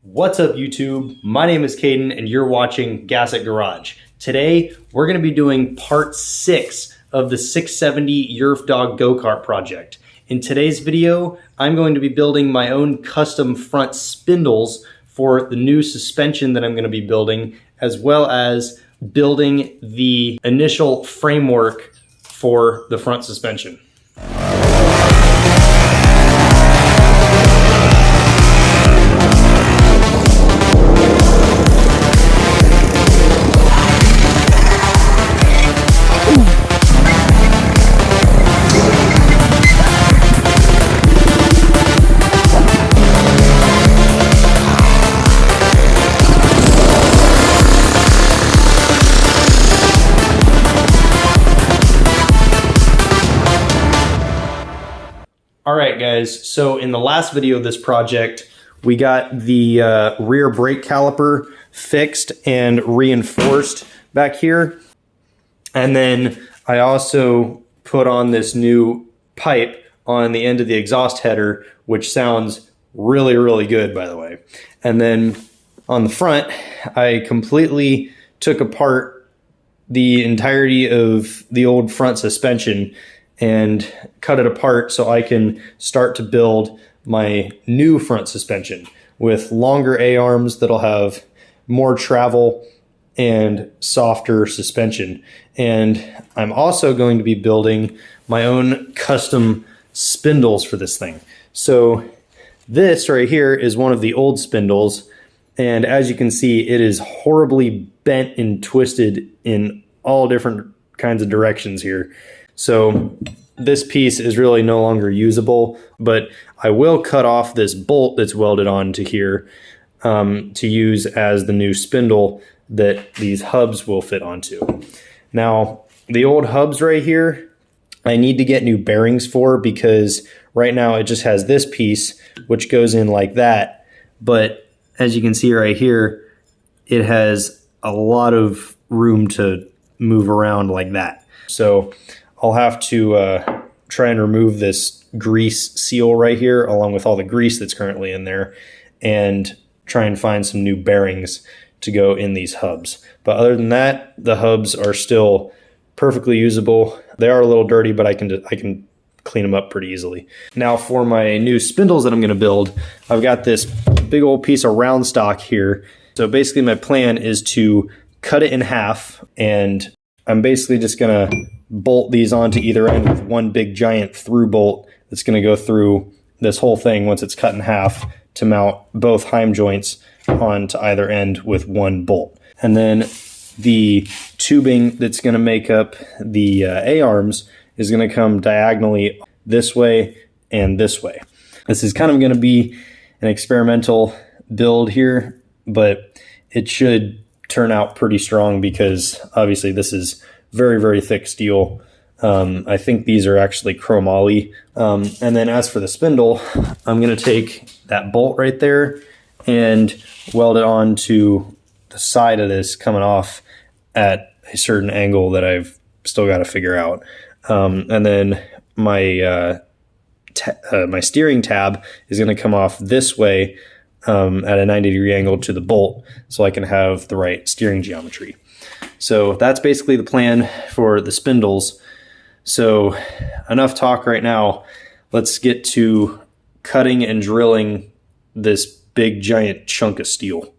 What's up YouTube? My name is Caden and you're watching Gas at Garage. Today we're going to be doing part 6 of the 670 Yerf dog go-kart project. In today's video, I'm going to be building my own custom front spindles for the new suspension that I'm going to be building, as well as building the initial framework for the front suspension. Alright guys, so in the last video of this project, we got the rear brake caliper fixed and reinforced back here. And then I also put on this new pipe on the end of the exhaust header, which sounds really, really good, by the way. And then on the front, I completely took apart the entirety of the old front suspension and cut it apart so I can start to build my new front suspension with longer A-arms that'll have more travel and softer suspension. And I'm also going to be building my own custom spindles for this thing. So this right here is one of the old spindles, and as you can see, it is horribly bent and twisted in all different kinds of directions here. So this piece is really no longer usable, but I will cut off this bolt that's welded onto here to use as the new spindle that these hubs will fit onto. Now, the old hubs right here, I need to get new bearings for, because right now it just has this piece which goes in like that, but as you can see right here, it has a lot of room to move around like that. So I'll have to try and remove this grease seal right here along with all the grease that's currently in there, and try and find some new bearings to go in these hubs. But other than that, the hubs are still perfectly usable. They are a little dirty, but I can clean them up pretty easily. Now for my new spindles that I'm going to build, I've got this big old piece of round stock here. So basically my plan is to cut it in half, and I'm basically just going to bolt these onto either end with one big giant through bolt that's going to go through this whole thing once it's cut in half to mount both Heim joints onto either end with one bolt. And then the tubing that's going to make up the A-arms is going to come diagonally this way and this way. This is kind of going to be an experimental build here, but it should turn out pretty strong because obviously this is very, very thick steel. I think these are actually chromoly. And then as for the spindle, I'm going to take that bolt right there and weld it onto the side of this coming off at a certain angle that I've still got to figure out. And then my my steering tab is going to come off this way at a 90-degree angle to the bolt so I can have the right steering geometry. So that's basically the plan for the spindles. So enough talk right now. Let's get to cutting and drilling this big giant chunk of steel.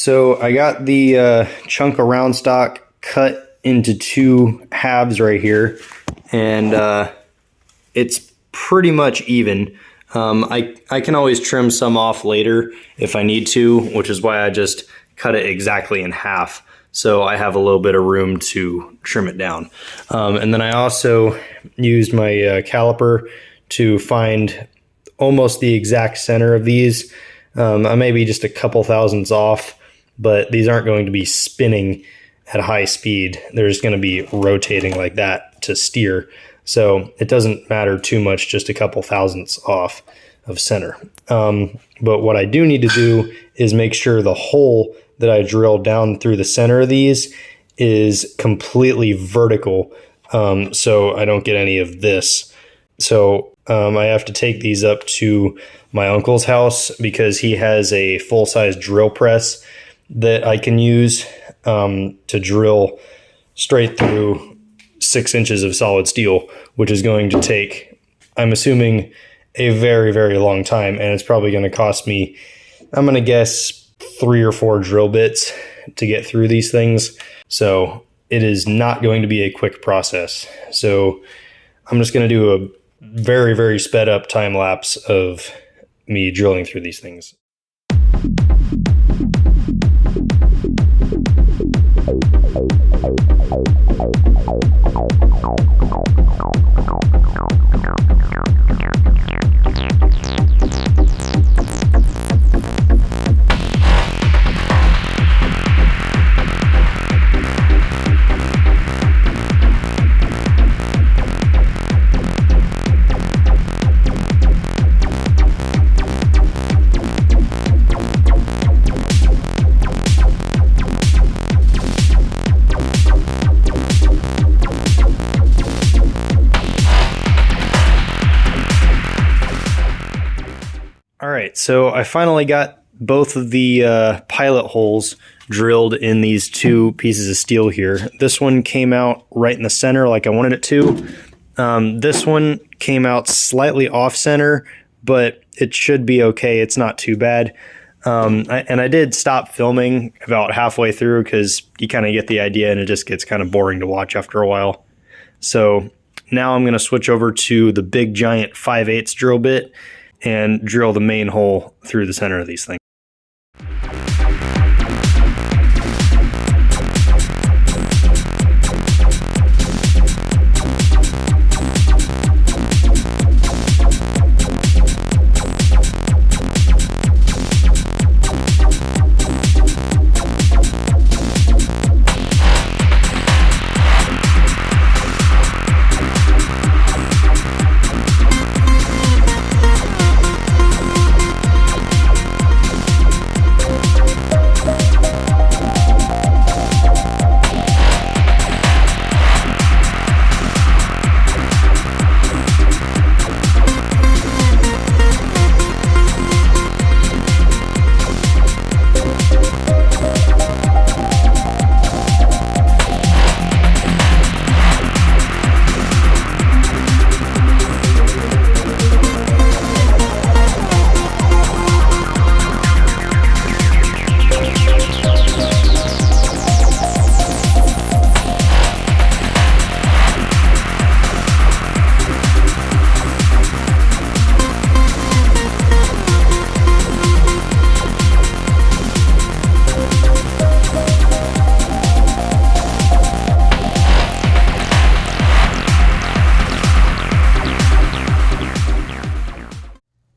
So I got the chunk of round stock cut into 2 halves right here, and it's pretty much even. I can always trim some off later if I need to, which is why I just cut it exactly in half, so I have a little bit of room to trim it down. And then I also used my caliper to find almost the exact center of these. I may be just a couple thousandths off, but these aren't going to be spinning at high speed. They're just going to be rotating like that to steer. So it doesn't matter too much, just a couple thousandths off of center. But what I do need to do is make sure the hole that I drilled down through the center of these is completely vertical, so I don't get any of this. So I have to take these up to my uncle's house because he has a full-size drill press that I can use to drill straight through 6 inches of solid steel, which is going to take, I'm assuming, a very, very long time. And it's probably going to cost me, I'm going to guess, 3 or 4 drill bits to get through these things. So it is not going to be a quick process. So I'm just going to do a very, very sped up time lapse of me drilling through these things. All right, so I finally got both of the pilot holes drilled in these 2 pieces of steel here. This one came out right in the center like I wanted it to. This one came out slightly off center, but it should be okay. It's not too bad. I did stop filming about halfway through because you kind of get the idea and it just gets kind of boring to watch after a while. So now I'm going to switch over to the big giant 5/8 drill bit and drill the main hole through the center of these things.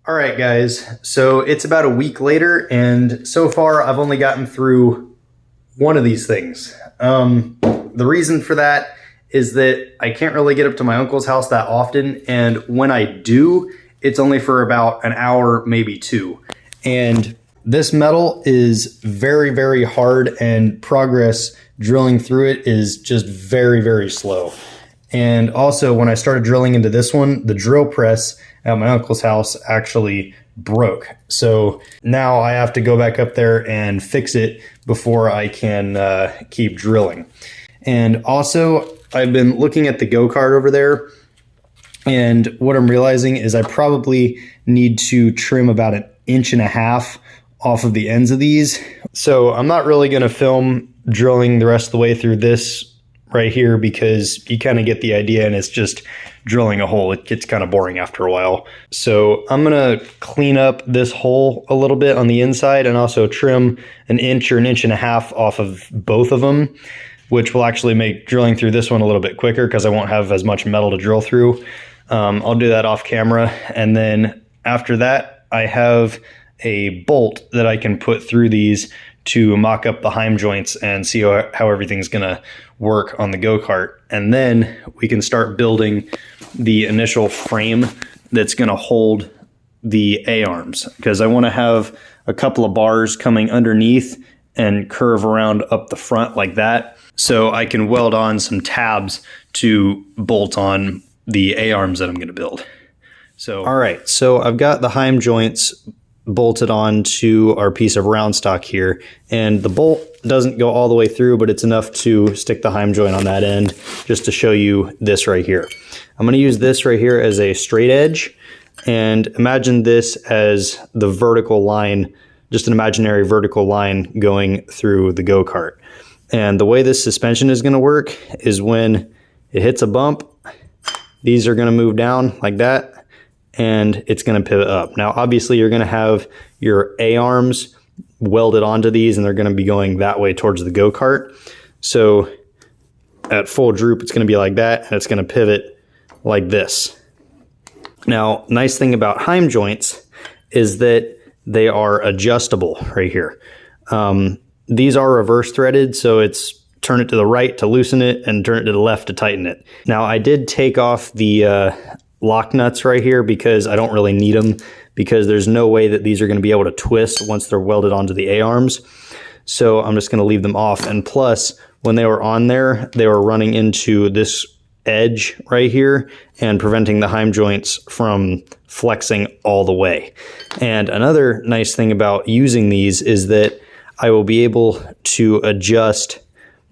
All right, guys, so it's about a week later, and so far I've only gotten through one of these things. The reason for that is that I can't really get up to my uncle's house that often, and when I do, it's only for about an hour, maybe 2. And this metal is very, very hard, and progress drilling through it is just very, very slow. And also, when I started drilling into this one, the drill press at my uncle's house actually broke. So now I have to go back up there and fix it before I can keep drilling. And also, I've been looking at the go-kart over there, and what I'm realizing is I probably need to trim about 1.5 inches off of the ends of these. So I'm not really going to film drilling the rest of the way through this right here because you kind of get the idea, and it's just drilling a hole. It gets kind of boring after a while. So I'm going to clean up this hole a little bit on the inside and also trim an inch or an inch and a half off of both of them, which will actually make drilling through this one a little bit quicker because I won't have as much metal to drill through. I'll do that off camera. And then after that, I have a bolt that I can put through these to mock up the Heim joints and see how everything's going to work on the go-kart. And then we can start building the initial frame that's going to hold the A-arms, because I want to have a couple of bars coming underneath and curve around up the front like that, so I can weld on some tabs to bolt on the A-arms that I'm going to build. So, all right, so I've got the Heim joints bolted on to our piece of round stock here, and the bolt doesn't go all the way through, but it's enough to stick the Heim joint on that end, just to show you this right here. I'm going to use this right here as a straight edge, and imagine this as the vertical line, just an imaginary vertical line going through the go-kart. And the way this suspension is going to work is when it hits a bump, these are going to move down like that, and it's going to pivot up. Now, obviously, you're going to have your A-arms welded onto these, and they're going to be going that way towards the go-kart. So at full droop, it's going to be like that, and it's going to pivot like this. Now, nice thing about Heim joints is that they are adjustable right here. These are reverse threaded, so it's turn it to the right to loosen it and turn it to the left to tighten it. Now, I did take off the lock nuts right here because I don't really need them, because there's no way that these are going to be able to twist once they're welded onto the A-arms. So I'm just going to leave them off. And plus, when they were on there, they were running into this edge right here and preventing the Heim joints from flexing all the way. And another nice thing about using these is that I will be able to adjust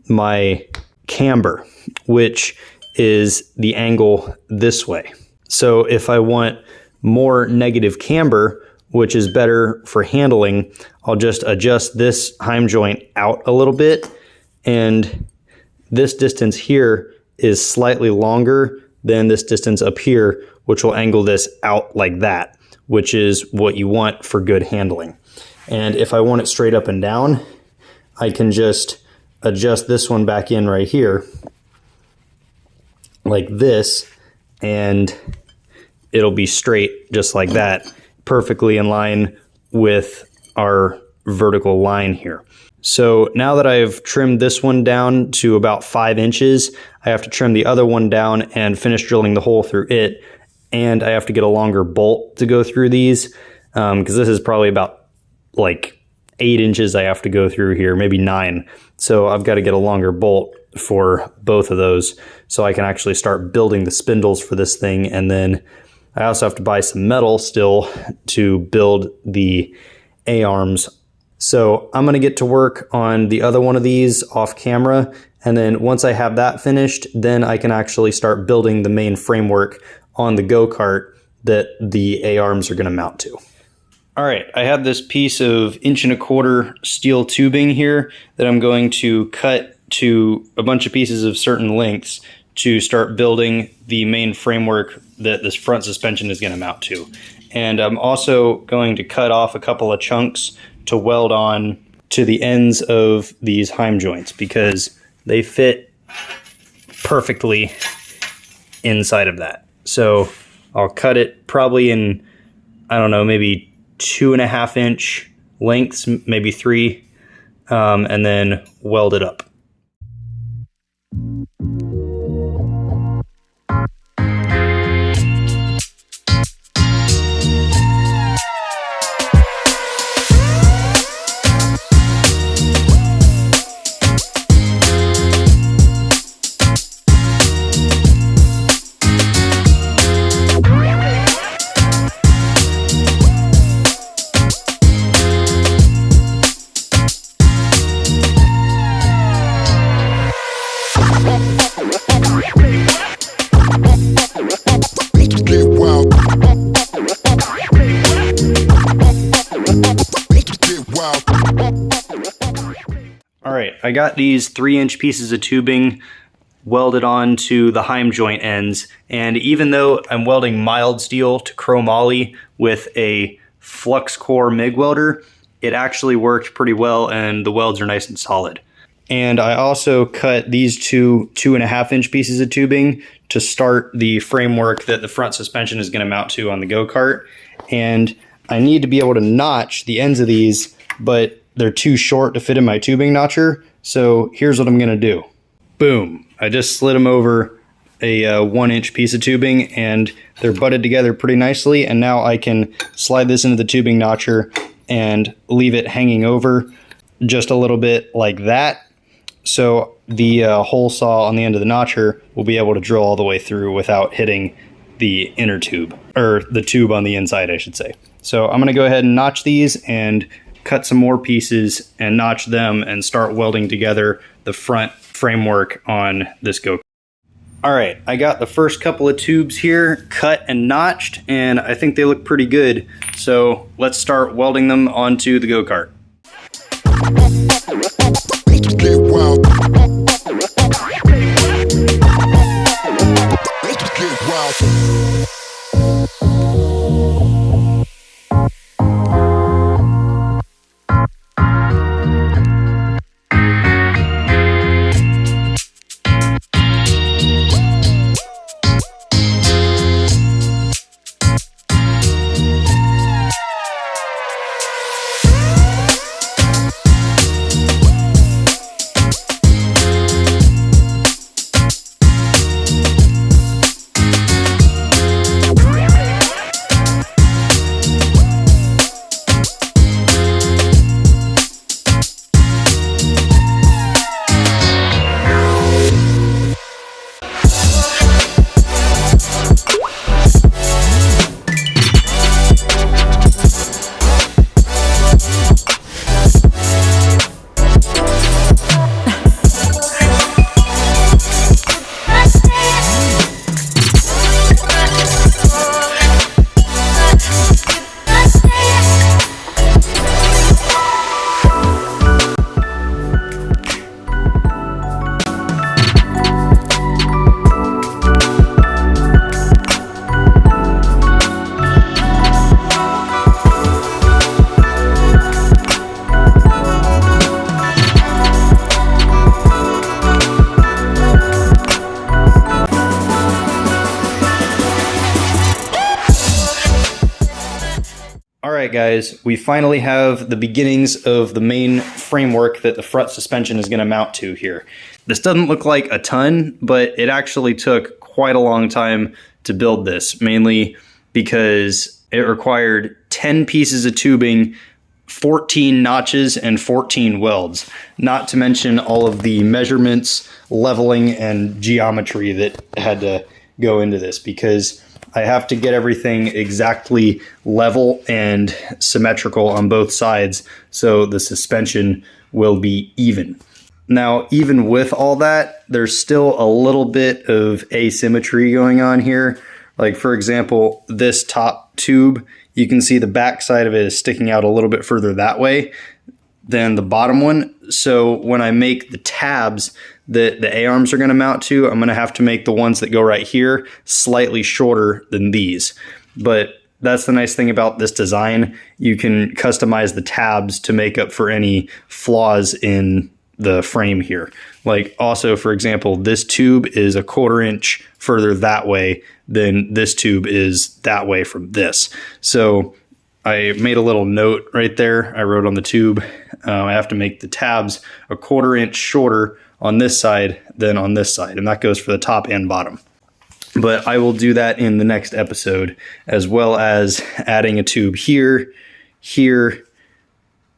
my camber, which is the angle this way. So if I want more negative camber, which is better for handling, I'll just adjust this Heim joint out a little bit, and this distance here is slightly longer than this distance up here, which will angle this out like that, which is what you want for good handling. And if I want it straight up and down, I can just adjust this one back in right here like this, and it'll be straight just like that, perfectly in line with our vertical line here. So now that I've trimmed this one down to about 5 inches, I have to trim the other one down and finish drilling the hole through it. And I have to get a longer bolt to go through these, because this is probably about like 8 inches I have to go through here, maybe 9. So I've got to get a longer bolt for both of those so I can actually start building the spindles for this thing. And then I also have to buy some metal still to build the A-arms. So I'm going to get to work on the other one of these off camera. And then once I have that finished, then I can actually start building the main framework on the go-kart that the A-arms are going to mount to. All right, I have this piece of 1.25 inch steel tubing here that I'm going to cut to a bunch of pieces of certain lengths to start building the main framework that this front suspension is going to mount to. And I'm also going to cut off a couple of chunks to weld on to the ends of these Heim joints because they fit perfectly inside of that. So I'll cut it probably in, I don't know, maybe 2.5 inch lengths, maybe 3, and then weld it up. I got these 3-inch pieces of tubing welded onto the Heim joint ends, and even though I'm welding mild steel to chromoly with a flux core MIG welder, it actually worked pretty well and the welds are nice and solid. And I also cut these two 2.5-inch pieces of tubing to start the framework that the front suspension is going to mount to on the go-kart. And I need to be able to notch the ends of these, but they're too short to fit in my tubing notcher. So here's what I'm going to do. Boom. I just slid them over a 1-inch piece of tubing and they're butted together pretty nicely. And now I can slide this into the tubing notcher and leave it hanging over just a little bit like that. So the hole saw on the end of the notcher will be able to drill all the way through without hitting the inner tube, or the tube on the inside, I should say. So I'm gonna go ahead and notch these and cut some more pieces and notch them and start welding together the front framework on this go-kart. All right, I got the first couple of tubes here cut and notched, and I think they look pretty good. So let's start welding them onto the go-kart. Alright guys, we finally have the beginnings of the main framework that the front suspension is going to mount to here. This doesn't look like a ton, but it actually took quite a long time to build this, mainly because it required 10 pieces of tubing, 14 notches, and 14 welds, not to mention all of the measurements, leveling, and geometry that had to go into this, because I have to get everything exactly level and symmetrical on both sides so the suspension will be even. Now, even with all that, there's still a little bit of asymmetry going on here. Like, for example, this top tube, you can see the back side of it is sticking out a little bit further that way than the bottom one. So when I make the tabs that the A-arms are going to mount to, I'm going to have to make the ones that go right here slightly shorter than these. But that's the nice thing about this design. You can customize the tabs to make up for any flaws in the frame here. Like, also, for example, this tube is a 1/4 inch further that way than this tube is that way from this. So I made a little note right there. I wrote on the tube, I have to make the tabs a 1/4 inch shorter on this side than on this side, and that goes for the top and bottom. But I will do that in the next episode, as well as adding a tube here, here,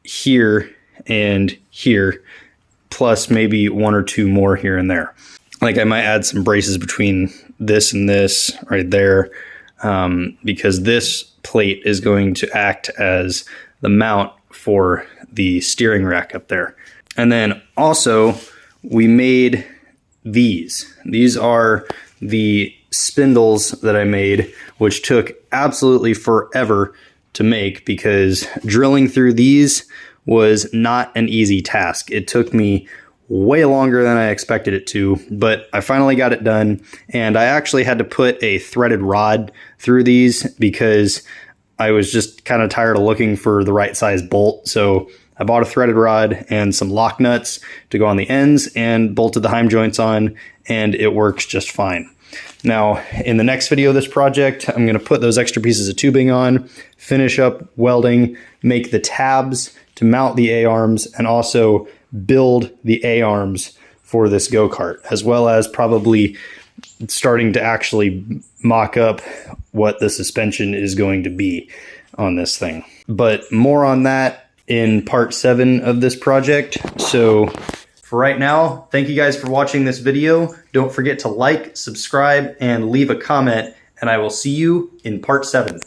here, and here, plus maybe 1 or 2 more here and there. Like, I might add some braces between this and this right there, because this plate is going to act as the mount for the steering rack up there. And then also, we made these. These are the spindles that I made, which took absolutely forever to make because drilling through these was not an easy task. It took me way longer than I expected it to, but I finally got it done. And I actually had to put a threaded rod through these because I was just kind of tired of looking for the right size bolt. So I bought a threaded rod and some lock nuts to go on the ends and bolted the Heim joints on, and it works just fine. Now, in the next video of this project, I'm going to put those extra pieces of tubing on, finish up welding, make the tabs to mount the A-arms, and also build the A-arms for this go-kart, as well as probably starting to actually mock up what the suspension is going to be on this thing. But more on that in part 7 of this project. So for right now, thank you guys for watching this video. Don't forget to like, subscribe, and leave a comment, and I will see you in part 7.